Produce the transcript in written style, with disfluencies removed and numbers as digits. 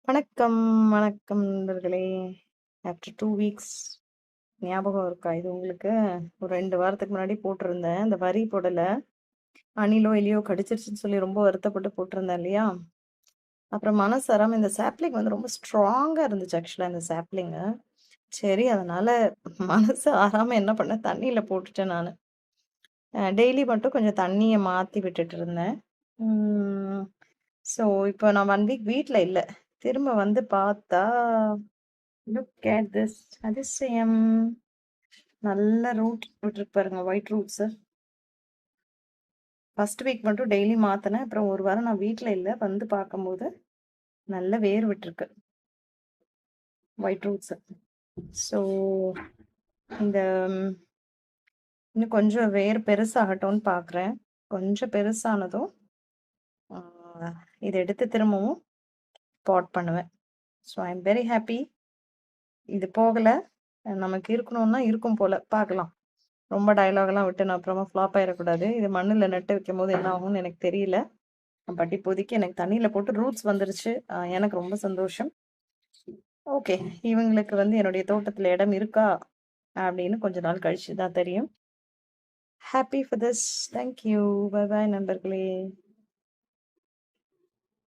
வணக்கம், வணக்கம் நண்பர்களே. ஆஃப்டர் 2 வீக்ஸ் ஞாபகம் இருக்கா இது உங்களுக்கு? ஒரு 2 வாரத்துக்கு முன்னாடி போட்டிருந்தேன். அந்த வரி போடல. அணிலோ, எலியோ கடிச்சிருச்சுன்னு சொல்லி ரொம்ப வருத்தப்பட்டு போட்டிருந்தேன் இல்லையா? அப்புறம் மனசு வராம இந்த சாப்லிங் வந்து ரொம்ப ஸ்ட்ராங்கா இருந்துச்சு ஆக்சுவலா இந்த சாப்லிங்கு. சரி அதனால மனசு ஆறாம என்ன பண்ணேன், தண்ணீல போட்டுட்டேன் நானு. டெய்லி மட்டும் கொஞ்சம் தண்ணிய மாத்தி விட்டுட்டு இருந்தேன். ம். ஸோ, இப்போ நான் 1 வீக் வீட்ல இல்ல. திரும்ப வந்து பார்த்தா லுக் அட் திஸ் அதிசயம்! நல்ல ரூட் விட்டுருக்கு பாருங்க. White roots. ஃபர்ஸ்ட் வீக் மட்டும் டெய்லி மாத்துனேன். அப்புறம் 1 வாரம் நான் வீட்ல இல்ல. வந்து பார்க்கும்போது நல்ல வேர் விட்டுருக்கு. White roots. ஸோ, இந்த இன்னும் கொஞ்சம் வேர் பெருசாகட்டும்னு பார்க்குறேன். கொஞ்சம் பெருசானதும், ஆ இத எடுத்து திரும்பவும் பாட் பண்ணுவேன். So, I am very happy. இது போகல. நமக்கு இருக்கணும்னா இருக்கும் போல. பார்க்கலாம். ரொம்ப டயலாக்லாம் விட்டு நான் அப்புறமா ஃப்ளாப் ஆயிறக்கூடாது. இது மண்ணுல நட்டு வைக்கும்போது என்ன ஆகும்னு எனக்கு தெரியல. பட் இப்போதைக்கு எனக்கு தண்ணீல போட்டு ரூட்ஸ் வந்துருச்சு. எனக்கு ரொம்ப சந்தோஷம். ஓகே. இவங்களுக்கு வந்து என்னுடைய தோட்டத்துல இடம் இருக்கா? அப்படின்னு கொஞ்ச நாள் கழிச்சு தான் தெரியும். Happy for this. Thank you. Bye bye நண்பர்களே.